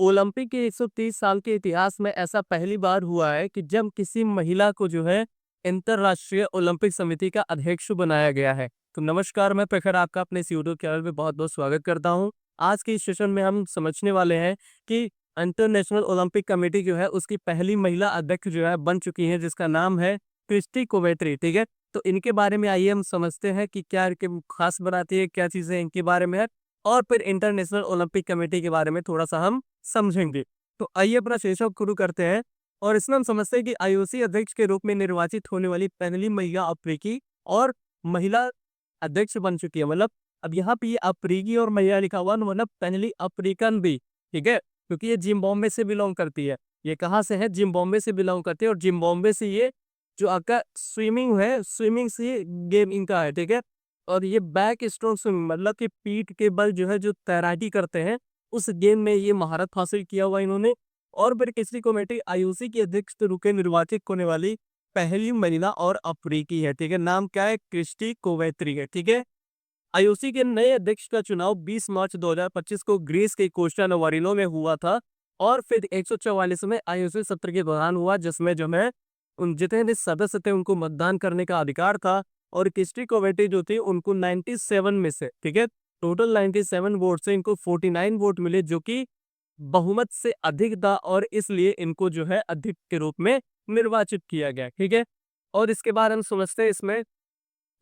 Olympic के 130 साल के इतिहास में ऐसा पहली बार हुआ है कि जब किसी महिला को जो है अंतर्राष्ट्रीय ओलंपिक समिति का अध्यक्ष बनाया गया है। तो नमस्कार, मैं प्रखर आपका अपने इस यूट्यूब चैनल में बहुत-बहुत स्वागत करता हूं। आज के इस सेशन में हम समझने वाले हैं कि इंटरनेशनल ओलंपिक कमेटी जो है उसकी पहली महिला अध्यक्ष जो है बन चुकी है, जिसका नाम है क्रिस्टी कोवेट्री। ठीक है, तो इनके बारे में आइए हम समझते हैं कि क्या इनके खास बनाती है, क्या चीजें इनके बारे में है, और फिर इंटरनेशनल ओलंपिक कमेटी के बारे में थोड़ा सा हम समझेंगे। तो आइए अपना शीर्षक शुरू करते हैं और इसमें हम समझते हैं कि आईओसी अध्यक्ष के रूप में निर्वाचित होने वाली पहली महिला अफ्रीकी और महिला अध्यक्ष बन चुकी है। मतलब अब यहाँ पे ये अफ्रीकी और महिला लिखा हुआ है, मतलब पहली अफ्रीकन भी। ठीक है, क्योंकि ये जिम्बाब्वे से बिलोंग करती है। ये कहाँ से है? जिम्बाब्वे से बिलोंग करती है, और जिम्बाब्वे से ये जो आपका स्विमिंग है, स्विमिंग से गेम इनका है। ठीक है, और ये बैक स्ट्रोक स्विमिंग मतलब कि पीठ के बल जो है जो तैराकी करते हैं, उस गेम में ये महारत हासिल किया हुआ इन्होंने। और फिर किसी कमेटी आईओसी की अध्यक्ष के रूप में निर्वाचित होने वाली पहली महिला और अफ्रीकी है। ठीक है, नाम क्या है? क्रिस्टी कोवेत्री है। ठीक है, आईओसी के नए अध्यक्ष का चुनाव 20 मार्च 2025 को ग्रीस के कोस्टा नवारिनो में हुआ था, और फिर 144 में आईओसी सत्र के दौरान हुआ, जिसमें जो है उन जितने भी सदस्य थे उनको मतदान करने का अधिकार था। और क्रिस्टी कोवेटी जो थी उनको 97 में से, ठीक है, टोटल 97 वोट से इनको 49 वोट मिले, जो कि बहुमत से अधिक था, और इसलिए इनको जो है अध्यक्ष के रूप में निर्वाचित किया गया। ठीक है, और इसके बाद हम समझते हैं इसमें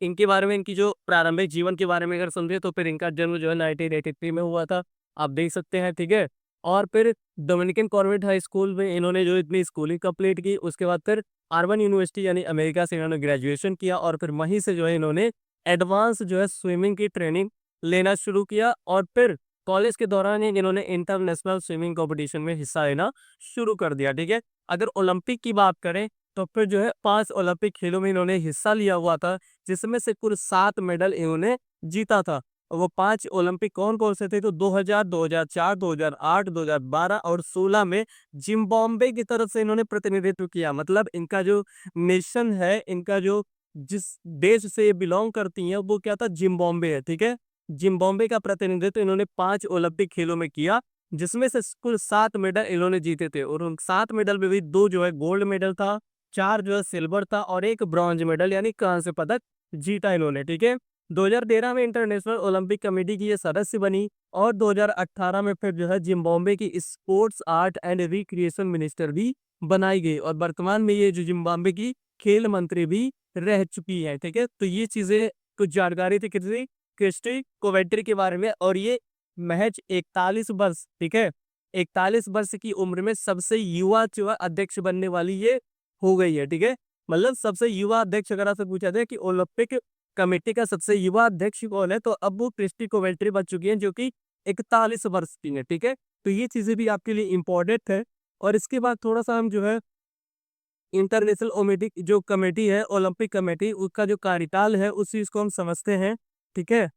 इनके बारे में, इनकी जो प्रारंभिक जीवन के बारे में अगर समझे तो फिर इनका जन्म जो है 1983 में हुआ था, आप देख सकते हैं। ठीक है, और फिर डोमिनिकन कॉन्वेंट हाई स्कूल में इन्होंने जो इतनी स्कूलिंग कंप्लीट की, उसके बाद फिर अर्बन यूनिवर्सिटी यानी अमेरिका से इन्होंने ग्रेजुएशन किया, और फिर वहीं से जो है इन्होंने एडवांस जो है स्विमिंग की ट्रेनिंग लेना शुरू किया, और फिर कॉलेज के दौरान ही इन्होंने इंटरनेशनल स्विमिंग कंपटीशन में हिस्सा लेना शुरू कर दिया। ठीक है, अगर ओलंपिक की बात करें तो फिर जो है 5 ओलंपिक खेलों में इन्होंने हिस्सा लिया हुआ था, जिसमें से कुल 7 मेडल इन्होंने जीता था। और वो 5 ओलंपिक कौन-कौन से थे? तो 2000, 2004, 2008, 2012 और 16 में जिम्बाब्वे की तरफ से इन्होंने प्रतिनिधित्व किया। मतलब इनका जो नेशन है, इनका जो जिस देश से ये बिलॉन्ग करती हैं, वो क्या था? जिम्बाब्वे है। ठीक है? जिम्बाब्वे का प्रतिनिधित्व इन्होंने 5 ओलंपिक खेलों में किया, जिसमें से कुल 7 मेडल इन्होंने जीते थे, और उन 7 मेडल में भी 2 जो है गोल्ड मेडल था, 4 जो है सिल्वर था, और 1 ब्रॉन्ज मेडल यानी कांस्य पदक जीता इन्होंने। ठीक है, 2013 में इंटरनेशनल ओलंपिक कमेटी की ये सदस्य बनी, और 2018 में फिर जो है जिम्बाब्वे की sports art and recreation minister भी बनाई गई, और वर्तमान में ये जो जिम्बाब्वे की खेल मंत्री भी रह चुकी है। ठीक है, तो ये चीजें कुछ जानकारी थी किसी क्रिस्टी कोवेट्री के बारे में, और ये महज 41 वर्ष, ठीक है, 41 वर्ष की उम्र में सबसे युवा जो है अध्यक्ष बनने वाली ये हो गई है। ठीक है, मतलब सबसे युवा अध्यक्ष अगर आपसे पूछा जाए कि ओलंपिक कमेटी का सबसे युवा अध्यक्ष कौन है, तो अब वो क्रिस्टी कोवेट्री बन चुकी है, जो कि 41 वर्ष की है। ठीक है, तो ये चीजें भी आपके लिए इंपॉर्टेंट है। और इसके बाद थोड़ा सा हम जो है इंटरनेशनल ओमेटिक जो कमेटी है, ओलंपिक कमेटी, उसका जो कार्यकाल है उस चीज को हम समझते हैं। ठीक है,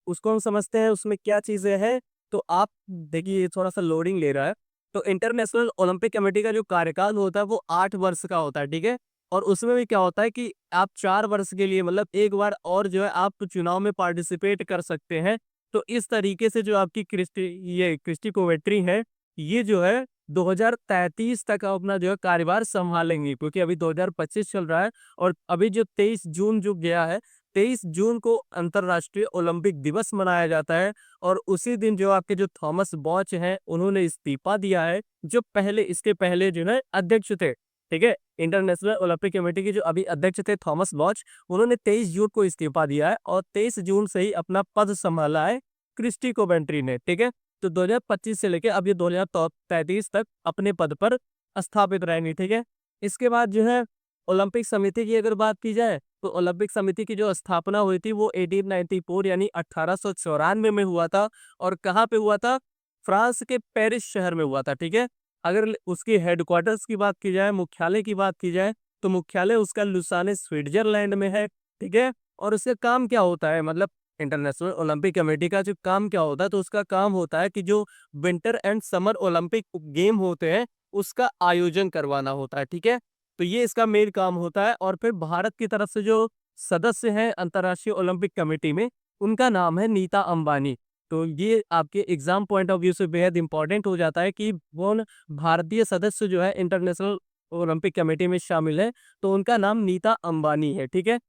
उसको हम समझते हैं उसमें क्या चीजें हैं। तो आप देखिए, ये थोड़ा सा लोडिंग ले रहा है। तो इंटरनेशनल ओलंपिक कमेटी का जो कार्यकाल होता है वो 8 वर्ष का होता है। ठीक है, और उसमें भी क्या होता है कि आप 4 वर्ष के लिए, मतलब एक बार और जो है आप चुनाव में पार्टिसिपेट कर सकते हैं। तो इस तरीके से जो आपकी क्रिस्टी कोवेट्री है, ये जो है 2033 तक अपना जो है कार्यभार संभालेंगी, क्योंकि अभी 2025 चल रहा है, और अभी जो 23 जून जो गया है, 23 जून को अंतर्राष्ट्रीय ओलंपिक दिवस मनाया जाता है, और उसी दिन जो आपके जो थॉमस बॉच हैं उन्होंने इस्तीफा दिया है, जो पहले इसके पहले जो है अध्यक्ष थे। ठीक है, इंटरनेशनल ओलंपिक कमेटी के जो अभी अध्यक्ष थे थॉमस बॉच, उन्होंने 23 जून को इस्तीफा दिया है, और 23 जून से ही अपना पद संभाला है क्रिस्टी कोवेंट्री ने। ठीक है, तो 2025 से लेके अब ये 2033 तक अपने पद पर स्थापित रहेंगे। ठीक है, इसके बाद जो है ओलंपिक समिति की अगर बात की जाए, तो ओलंपिक समिति की जो स्थापना हुई थी वो 1894 यानी 1894 में हुआ था, और कहाँ पे हुआ था? फ्रांस के पेरिस शहर में हुआ था। ठीक है, अगर उसकी हेडक्वार्टर्स की बात की जाए, मुख्यालय की बात की जाए, तो मुख्यालय उसका लुसाने स्विट्जरलैंड में है। ठीक है, और उसका काम क्या होता है? मतलब इंटरनेशनल ओलंपिक कमेटी का जो काम क्या होता है, तो उसका काम होता है कि जो winter and summer Olympic game होते हैं उसका आयोजन करवाना होता है। ठीक है, तो ये इसका मेन काम होता है। और फिर भारत की तरफ से जो सदस्य हैं अंतर्राष्ट्रीय ओलंपिक कमेटी में, उनका नाम है नीता अंबानी। तो ये आपके एग्जाम पॉइंट ऑफ व्यू से बेहद इंपॉर्टेंट हो जाता है कि कौन भारतीय सदस्य जो है इंटरनेशनल ओलंपिक कमेटी में शामिल है, तो उनका नाम नीता अंबानी है, ठीक है।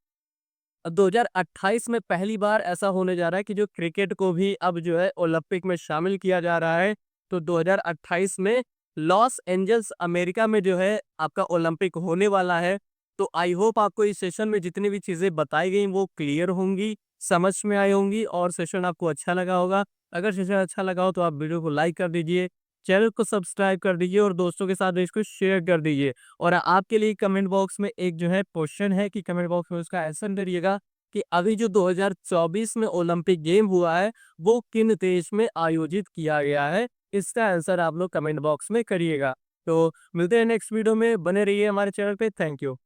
2028 में पहली बार ऐसा होने जा रहा है कि जो क्रिकेट को भी अब जो है ओलंपिक में शामिल किया जा रहा है। तो 2028 में लॉस एंजल्स अमेरिका में जो है आपका ओलंपिक होने वाला है। तो आई होप आपको इस सेशन में जितनी भी चीज़ें बताई गई वो क्लियर होंगी, समझ में आई होंगी और सेशन आपको अच्छा लगा होगा। अगर सेशन अच्छा लगा हो तो आप वीडियो को लाइक कर दीजिए, चैनल को सब्सक्राइब कर दीजिए और दोस्तों के साथ इसको शेयर कर दीजिए। और आपके लिए कमेंट बॉक्स में एक जो है क्वेश्चन है कि कमेंट बॉक्स में उसका आंसर करिएगा कि अभी जो 2024 में ओलंपिक गेम हुआ है, वो किन देश में आयोजित किया गया है? इसका आंसर आप लोग कमेंट बॉक्स में करिएगा। तो मिलते हैं नेक्स्ट वीडियो में, बने रहिए हमारे चैनल पे। Thank you.